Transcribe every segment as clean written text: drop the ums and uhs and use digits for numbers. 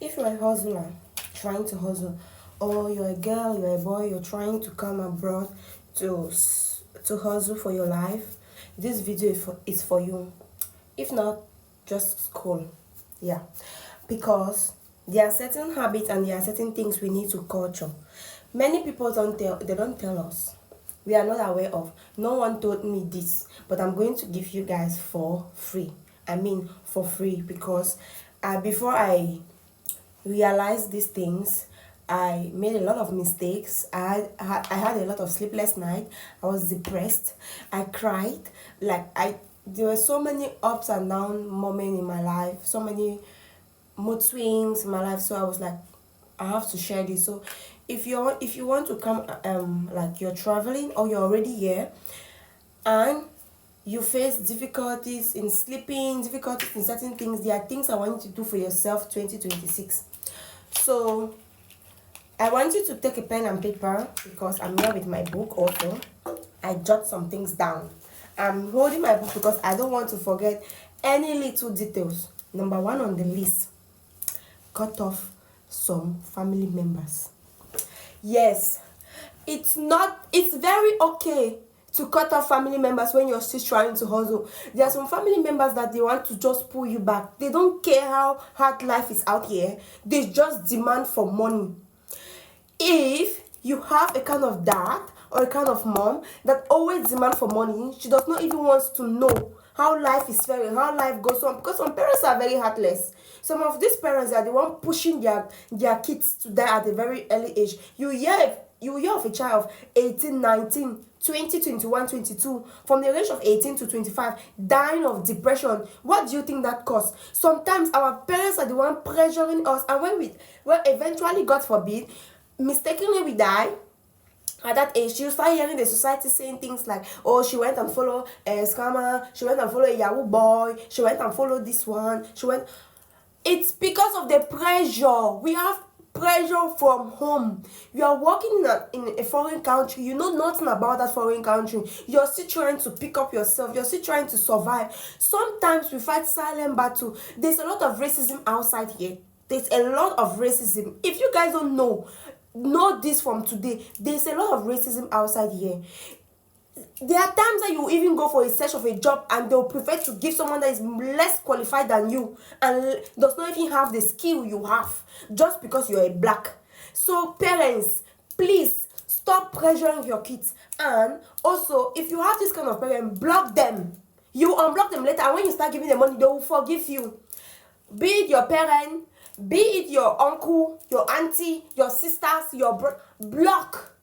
If you're a hustler trying to hustle, or you're a girl, you're a boy, you're trying to come abroad to hustle for your life, this video is for you. If not, just scroll. Yeah, because there are certain habits and there are certain things we need to culture. Many people don't tell us. We are not aware of. No one told me this, but I'm going to give you guys for free. I mean for free, because before I realized these things, I made a lot of mistakes. I had a lot of sleepless night. I was depressed. I cried. There were so many ups and down moments in my life, so many mood swings in my life. So I was like, I have to share this. So if you want to come, like you're traveling or you're already here, and you face difficulties in sleeping, difficulties in certain things, there are things I want you to do for yourself 2026. So I want you to take a pen and paper, because I'm here with my book also. I jot some things down. I'm holding my book because I don't want to forget any little details. Number one on the list: cut off some family members. Yes, it's very okay to cut off family members when you're still trying to hustle. There are some family members that they want to just pull you back. They don't care how hard life is out here. They just demand for money. If you have a kind of dad or a kind of mom that always demand for money, she does not even want to know how life is faring, how life goes on, because some parents are very heartless. Some of these parents are the one pushing their kids to die at a very early age. You hear of a child of 18, 19, 20, 21, 22, from the range of 18 to 25, dying of depression. What do you think that costs? Sometimes our parents are the one pressuring us, and when eventually, God forbid, mistakenly we die at that age, you start hearing the society saying things like, oh, she went and followed a scammer, she went and followed a Yahoo boy, she went and followed this one, it's because of the pressure. We have pressure from home. You are working in a foreign country, you know nothing about that foreign country. You're still trying to pick up yourself, you're still trying to survive. Sometimes we fight silent battle. There's a lot of racism outside here. There's a lot of racism. If you guys don't know this from today, there's a lot of racism outside here. There are times that you even go for a search of a job and they'll prefer to give someone that is less qualified than you and does not even have the skill you have, just because you're a black. So parents, please stop pressuring your kids. And also, if you have this kind of parent, block them. You unblock them later, and when you start giving them money, they will forgive you. Be it your parent, be it your uncle, your auntie, your sisters, your block.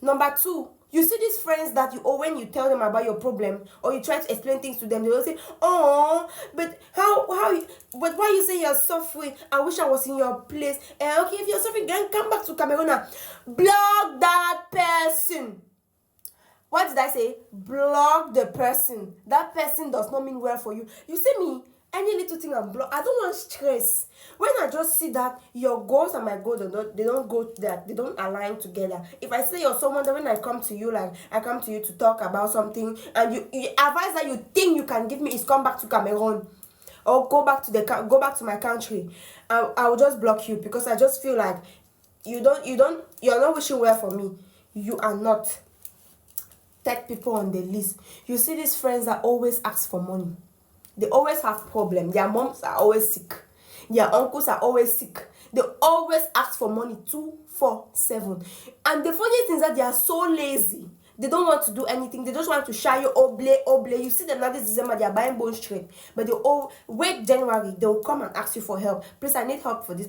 Number two, you see these friends that when you tell them about your problem or you try to explain things to them, they will say, oh, but but why you say you're suffering? I wish I was in your place. Okay, if you're suffering, then come back to Cameroon now. Block that person. What did I say? Block the person. That person does not mean well for you. You see me, any little thing I'm block. I don't want stress. When I just see that your goals and my goals don't go that, they don't align together. If I say you're someone that when I come to you, like I come to you to talk about something, and you advice that you think you can give me is come back to Cameroon or go back to my country, I will just block you, because I just feel like you're not wishing well for me. You are not. Take people on the list. You see these friends that always ask for money. They always have problems. Their moms are always sick. Their uncles are always sick. They always ask for money 2-4-7. And the funny thing is that they are so lazy. They don't want to do anything. They just want to shy you, oble. You see them now this December, they are buying bone straight. But they all wait January, they will come and ask you for help. Please, I need help for this.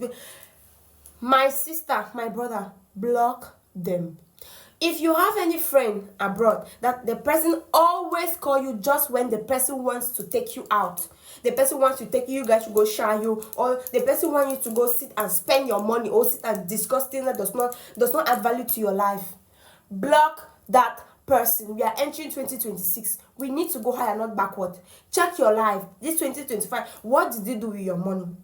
My sister, my brother, block them. If you have any friend abroad that the person always call you just when the person wants to take you out, the person wants to take you guys to go share you, or the person wants you to go sit and spend your money or sit and discuss things that does not add value to your life, block that person. We are entering 2026. We need to go higher, not backward. Check your life. This 2025, what did you do with your money?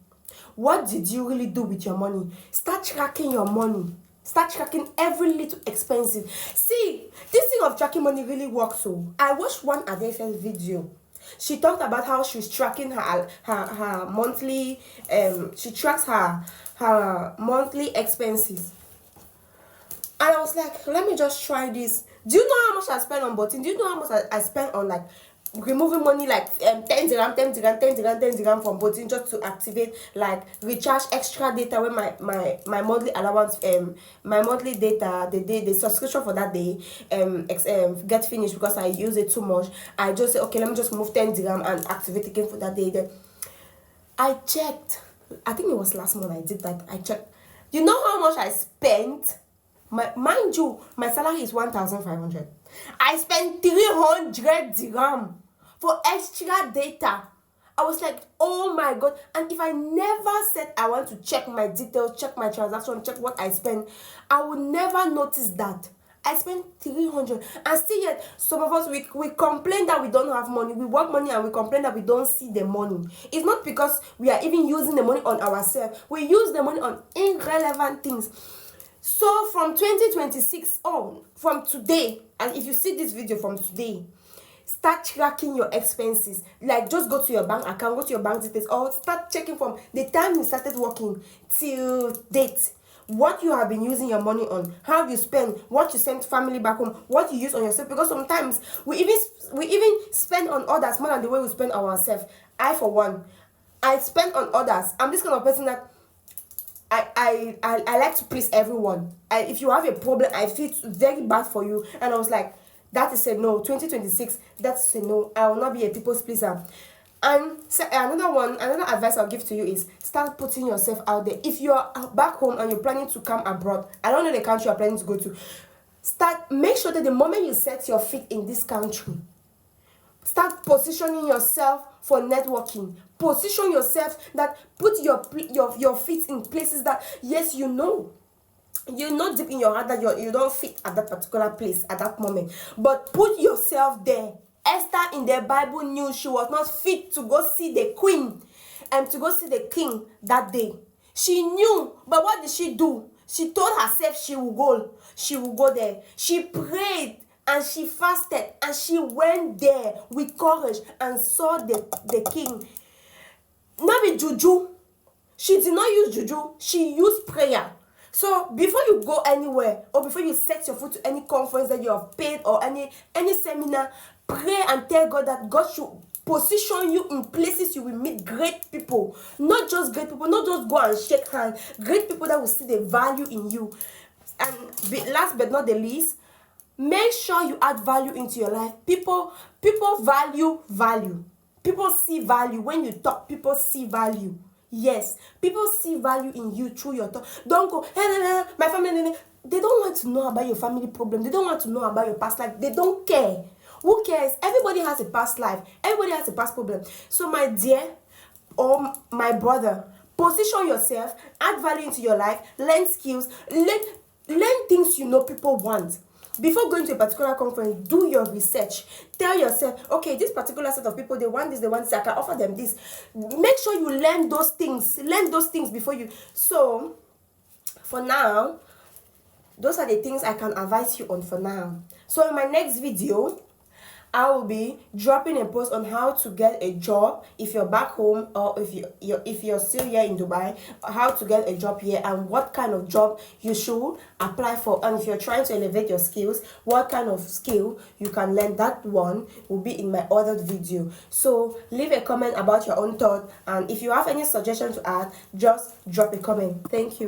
What did you really do with your money? Start tracking your money. Start tracking every little expensive. See, this thing of tracking money really works. So I watched one Adefe's video. She talked about how she's tracking her monthly. She tracks her her monthly expenses. And I was like, let me just try this. Do you know how much I spent on button? Do you know how much I spent on like removing money, like 10 dirham, 10 dirham, 10 dirham, 10 dirham from button, just to activate, like recharge extra data when my monthly allowance, my monthly data, the subscription for that day get finished because I use it too much. I just say, okay, let me just move 10 dirham and activate again for that day. Then I checked, I think it was last month I did that. I checked. You know how much I spent? Mind you, my salary is 1,500. I spent 300 dirham for extra data. I was like, oh my god. And if I never said I want to check my details, check my transaction, check what I spend, I would never notice that. I spent 300, and still yet some of us, we complain that we don't have money. We work money and we complain that we don't see the money. It's not because we are even using the money on ourselves. We use the money on irrelevant things. So from 2026 on, from today, and if you see this video from today, start tracking your expenses. Like, just go to your bank account, go to your bank details, or start checking from the time you started working till date what you have been using your money on, how you spend, what you send family back home, what you use on yourself. Because sometimes we even spend on others more than the way we spend on ourselves. I, for one, I spend on others. I'm this kind of person that I like to please everyone. If you have a problem, I feel very bad for you. And I was like, that is a no. 2026, that's a no. I will not be a people's pleaser. And so another advice I'll give to you is start putting yourself out there. If you're back home and you're planning to come abroad, I don't know the country you're planning to go to, make sure that the moment you set your feet in this country, start positioning yourself for networking. Position yourself, that put your feet in places that, yes, you know deep in your heart that you don't fit at that particular place at that moment, but put yourself there. Esther in the Bible knew she was not fit to go see the queen and to go see the king that day. She knew, but what did she do? She told herself she will go. She will go there. She prayed and she fasted and she went there with courage and saw the king. Not with juju. She did not use juju. She used prayer. So before you go anywhere, or before you set your foot to any conference that you have paid, or any seminar, pray and tell God that God should position you in places you will meet great people. Not just great people, not just go and shake hands. Great people that will see the value in you. And last but not the least, make sure you add value into your life. People value. People see value. When you talk, people see value. Yes, people see value in you through your talk. Don't go, hey, my family. They don't want to know about your family problem. They don't want to know about your past life. They don't care. Who cares? Everybody has a past life. Everybody has a past problem. So my dear, or my brother, position yourself, add value into your life, learn skills, learn things you know people want. Before going to a particular conference, do your research. Tell yourself, okay, this particular set of people, they want this, I can offer them this. Make sure you learn those things. Learn those things before you. So, for now, those are the things I can advise you on for now. So, in my next video, I will be dropping a post on how to get a job if you're back home, or if you're still here in Dubai, how to get a job here and what kind of job you should apply for. And if you're trying to elevate your skills, what kind of skill you can learn. That one will be in my other video. So leave a comment about your own thought, and if you have any suggestion to add, just drop a comment. Thank you.